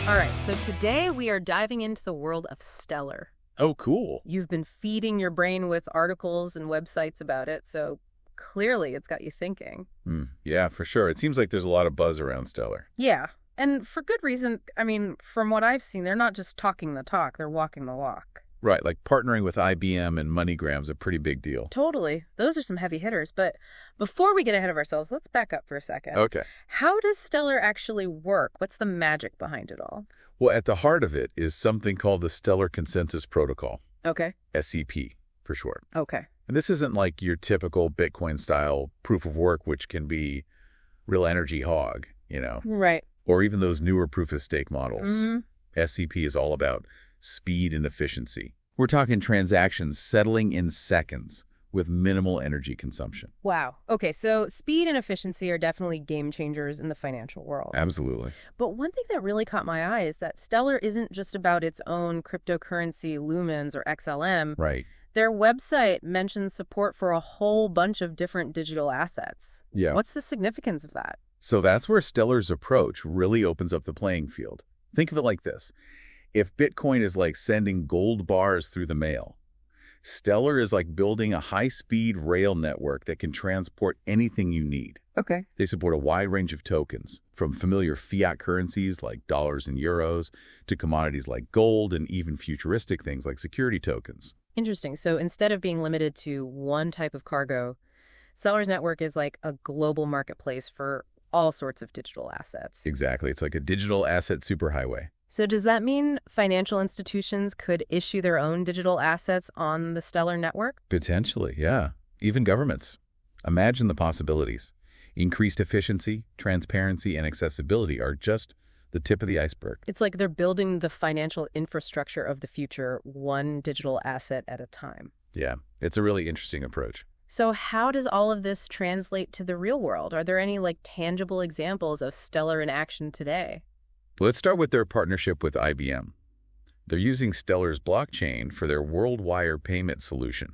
All right, so today we are diving into the world of Stellar. Oh, cool. You've been feeding your brain with articles and websites about it, so clearly it's got you thinking. Yeah, for sure. It seems like there's a lot of buzz around Stellar. Yeah, and for good reason. I mean, from what I've seen, they're not just talking the talk, they're walking the walk. Right, like partnering with IBM and MoneyGram's a pretty big deal. Totally. Those are some heavy hitters. But before we get ahead of ourselves, let's back up for a second. Okay. How does Stellar actually work? What's the magic behind it all? Well, at the heart of it is something called the Stellar Consensus Protocol, Okay. SCP for short. Okay. And this isn't like your typical Bitcoin-style proof of work, which can be real energy hog, Right. or even those newer proof-of-stake models. Mm-hmm. SCP is all about speed and efficiency. We're talking transactions settling in seconds with minimal energy consumption. Wow. Okay, so speed and efficiency are definitely game changers in the financial world. Absolutely. But one thing that really caught my eye is that Stellar isn't just about its own cryptocurrency, Lumens or XLM. Right. Their website mentions support for a whole bunch of different digital assets. Yeah. What's the significance of that? So that's where Stellar's approach really opens up the playing field. Think of it like this. If Bitcoin is like sending gold bars through the mail, Stellar is like building a high-speed rail network that can transport anything you need. Okay. They support a wide range of tokens, from familiar fiat currencies like dollars and euros to commodities like gold and even futuristic things like security tokens. Interesting. So instead of being limited to one type of cargo, Stellar's network is like a global marketplace for all sorts of digital assets. Exactly. It's like a digital asset superhighway. So does that mean financial institutions could issue their own digital assets on the Stellar network? Potentially, yeah. Even governments. Imagine the possibilities. Increased efficiency, transparency, and accessibility are just the tip of the iceberg. It's like they're building the financial infrastructure of the future, one digital asset at a time. Yeah, it's a really interesting approach. So how does all of this translate to the real world? Are there any tangible examples of Stellar in action today? Let's start with their partnership with IBM. They're using Stellar's blockchain for their WorldWire payment solution.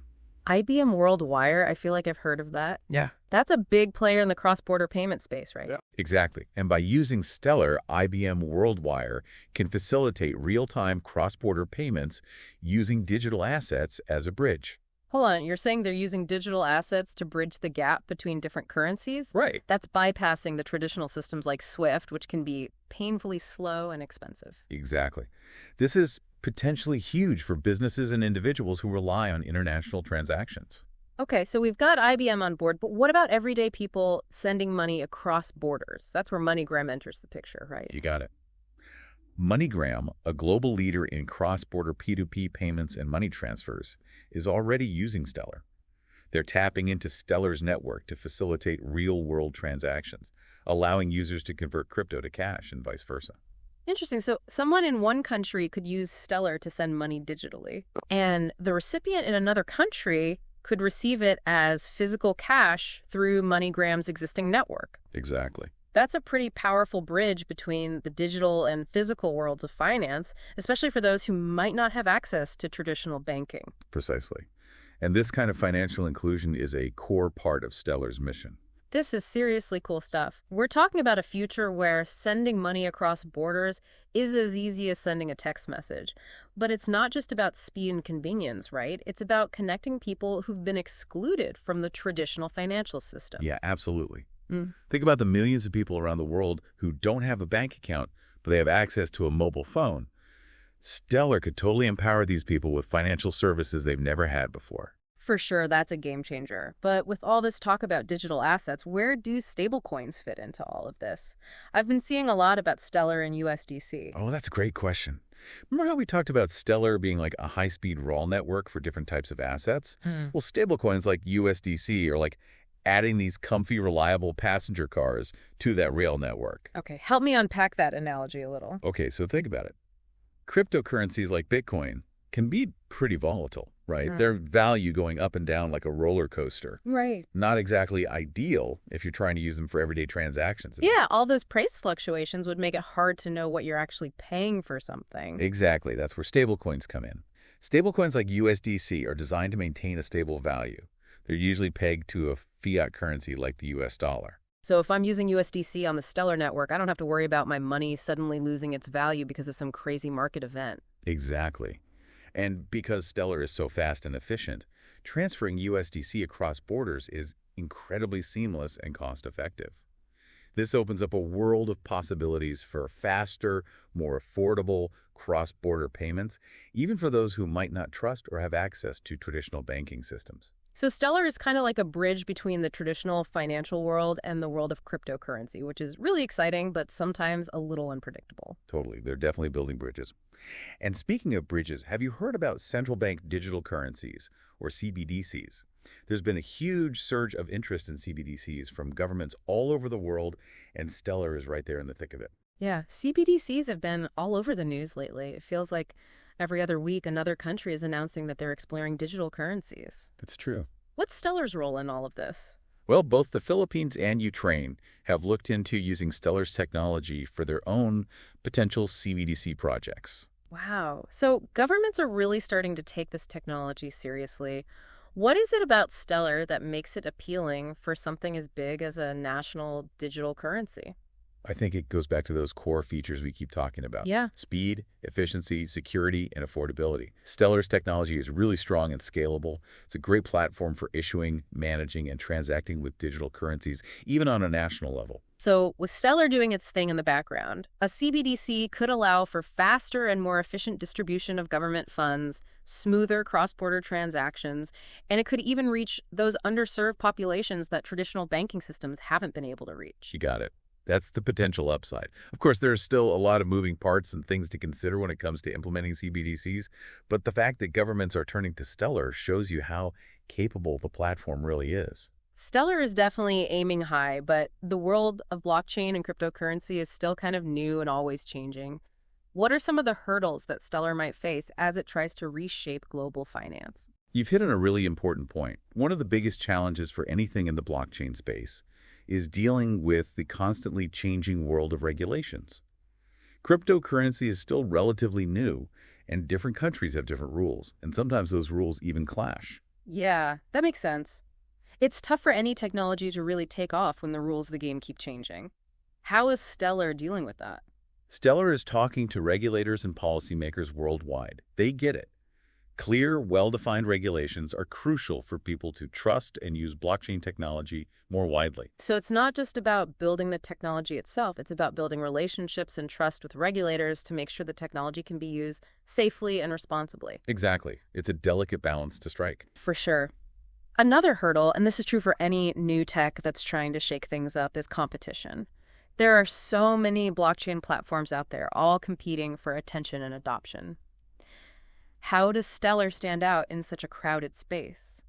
IBM WorldWire, I feel like I've heard of that. Yeah. That's a big player in the cross-border payment space, right? Yeah. Exactly. And by using Stellar, IBM WorldWire can facilitate real-time cross-border payments using digital assets as a bridge. Hold on, you're saying they're using digital assets to bridge the gap between different currencies? Right. That's bypassing the traditional systems like SWIFT, which can be painfully slow and expensive. Exactly. This is potentially huge for businesses and individuals who rely on international transactions. Okay, so we've got IBM on board, but what about everyday people sending money across borders? That's where MoneyGram enters the picture, right? You got it. MoneyGram, a global leader in cross-border P2P payments and money transfers, is already using Stellar. They're tapping into Stellar's network to facilitate real-world transactions, allowing users to convert crypto to cash and vice versa. Interesting. So someone in one country could use Stellar to send money digitally, and the recipient in another country could receive it as physical cash through MoneyGram's existing network. Exactly. That's a pretty powerful bridge between the digital and physical worlds of finance, especially for those who might not have access to traditional banking. Precisely. And this kind of financial inclusion is a core part of Stellar's mission. This is seriously cool stuff. We're talking about a future where sending money across borders is as easy as sending a text message. But it's not just about speed and convenience, right? It's about connecting people who've been excluded from the traditional financial system. Yeah, absolutely. Think about the millions of people around the world who don't have a bank account, but they have access to a mobile phone. Stellar could totally empower these people with financial services they've never had before. For sure, that's a game changer. But with all this talk about digital assets, where do stablecoins fit into all of this? I've been seeing a lot about Stellar and USDC. Oh, that's a great question. Remember how we talked about Stellar being like a high-speed rail network for different types of assets? Well, stablecoins like USDC are like adding these comfy, reliable passenger cars to that rail network. Okay, help me unpack that analogy a little. Okay, so think about it. Cryptocurrencies like Bitcoin can be pretty volatile, right? Their value going up and down like a roller coaster. Right. Not exactly ideal if you're trying to use them for everyday transactions. Yeah, all those price fluctuations would make it hard to know what you're actually paying for something. Exactly. That's where stablecoins come in. Stablecoins like USDC are designed to maintain a stable value. They're usually pegged to a fiat currency like the US dollar. So if I'm using USDC on the Stellar network, I don't have to worry about my money suddenly losing its value because of some crazy market event. Exactly. And because Stellar is so fast and efficient, transferring USDC across borders is incredibly seamless and cost-effective. This opens up a world of possibilities for faster, more affordable cross-border payments, even for those who might not trust or have access to traditional banking systems. So Stellar is kind of like a bridge between the traditional financial world and the world of cryptocurrency, which is really exciting, but sometimes a little unpredictable. Totally. They're definitely building bridges. And speaking of bridges, have you heard about central bank digital currencies, or CBDCs? There's been a huge surge of interest in CBDCs from governments all over the world, and Stellar is right there in the thick of it. Yeah, CBDCs have been all over the news lately. It feels like every other week another country is announcing that they're exploring digital currencies. That's true. What's Stellar's role in all of this? Well, both the Philippines and Ukraine have looked into using Stellar's technology for their own potential CBDC projects. Wow. So governments are really starting to take this technology seriously. What is it about Stellar that makes it appealing for something as big as a national digital currency? I think it goes back to those core features we keep talking about. Yeah. Speed, efficiency, security, and affordability. Stellar's technology is really strong and scalable. It's a great platform for issuing, managing, and transacting with digital currencies, even on a national level. So with Stellar doing its thing in the background, a CBDC could allow for faster and more efficient distribution of government funds, smoother cross-border transactions, and it could even reach those underserved populations that traditional banking systems haven't been able to reach. You got it. That's the potential upside. Of course, there's still a lot of moving parts and things to consider when it comes to implementing CBDCs, but the fact that governments are turning to Stellar shows you how capable the platform really is. Stellar is definitely aiming high, but the world of blockchain and cryptocurrency is still kind of new and always changing. What are some of the hurdles that Stellar might face as it tries to reshape global finance? You've hit on a really important point. One of the biggest challenges for anything in the blockchain space is dealing with the constantly changing world of regulations. Cryptocurrency is still relatively new, and different countries have different rules, and sometimes those rules even clash. Yeah, that makes sense. It's tough for any technology to really take off when the rules of the game keep changing. How is Stellar dealing with that? Stellar is talking to regulators and policymakers worldwide. They get it. Clear, well-defined regulations are crucial for people to trust and use blockchain technology more widely. So it's not just about building the technology itself, it's about building relationships and trust with regulators to make sure the technology can be used safely and responsibly. Exactly. It's a delicate balance to strike. For sure. Another hurdle, and this is true for any new tech that's trying to shake things up, is competition. There are so many blockchain platforms out there, all competing for attention and adoption. How does Stellar stand out in such a crowded space?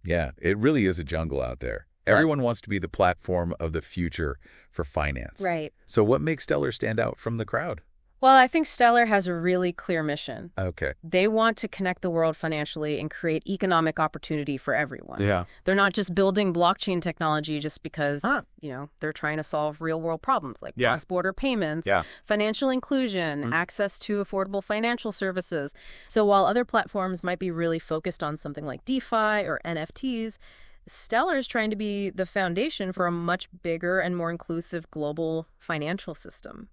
Yeah, it really is a jungle out there. Everyone wants to be the platform of the future for finance. Right. So what makes Stellar stand out from the crowd? Well, I think Stellar has a really clear mission. Okay. They want to connect the world financially and create economic opportunity for everyone. Yeah. They're not just building blockchain technology just because, they're trying to solve real-world problems like cross-border payments, financial inclusion, access to affordable financial services. So while other platforms might be really focused on something like DeFi or NFTs, Stellar is trying to be the foundation for a much bigger and more inclusive global financial system.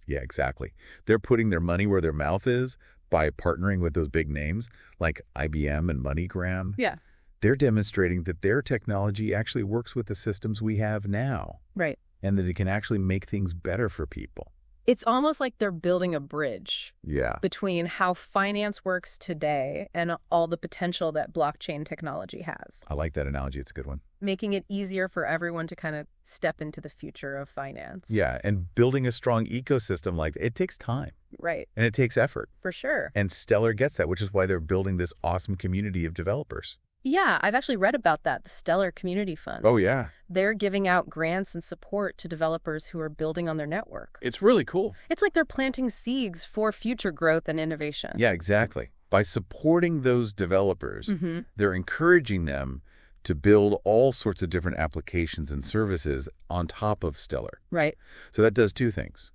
Yeah, exactly. They're putting their money where their mouth is by partnering with those big names like IBM and MoneyGram. Yeah. They're demonstrating that their technology actually works with the systems we have now. Right. And that it can actually make things better for people. It's almost like they're building a bridge Yeah. between how finance works today and all the potential that blockchain technology has, I like that analogy. It's a good one. making it easier for everyone to kind of step into the future of finance. Yeah, and building a strong ecosystem like it takes time Right. and it takes effort. For sure. And Stellar gets that, which is why they're building this awesome community of developers. Yeah, I've actually read about that, the Stellar Community Fund. Oh, yeah. They're giving out grants and support to developers who are building on their network. It's really cool. It's like they're planting seeds for future growth and innovation. Yeah, exactly. By supporting those developers, they're encouraging them to build all sorts of different applications and services on top of Stellar. Right. So that does two things.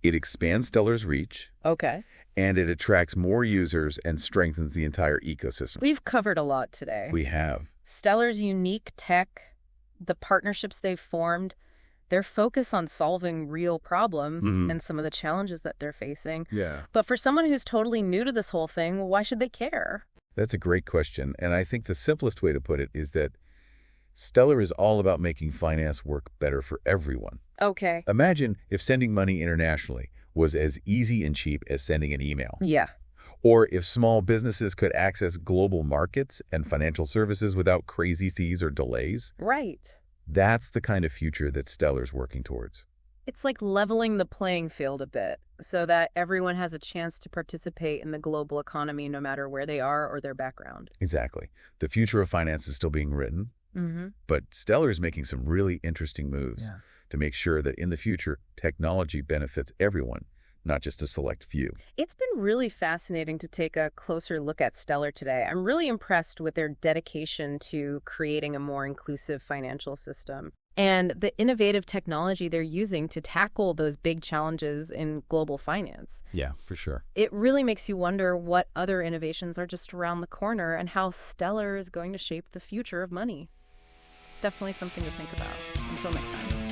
It expands Stellar's reach, Okay. and it attracts more users and strengthens the entire ecosystem. We've covered a lot today. We have. Stellar's unique tech, the partnerships they've formed, their focus on solving real problems and some of the challenges that they're facing. Yeah. But for someone who's totally new to this whole thing, why should they care? That's a great question, and I think the simplest way to put it is that Stellar is all about making finance work better for everyone. Okay. Imagine if sending money internationally was as easy and cheap as sending an email. Yeah. Or if small businesses could access global markets and financial services without crazy fees or delays. Right. That's the kind of future that Stellar's working towards. It's like leveling the playing field a bit so that everyone has a chance to participate in the global economy no matter where they are or their background. Exactly. The future of finance is still being written, but Stellar is making some really interesting moves to make sure that in the future, technology benefits everyone, not just a select few. It's been really fascinating to take a closer look at Stellar today. I'm really impressed with their dedication to creating a more inclusive financial system and the innovative technology they're using to tackle those big challenges in global finance. Yeah, for sure. It really makes you wonder what other innovations are just around the corner and how Stellar is going to shape the future of money. It's definitely something to think about. Until next time.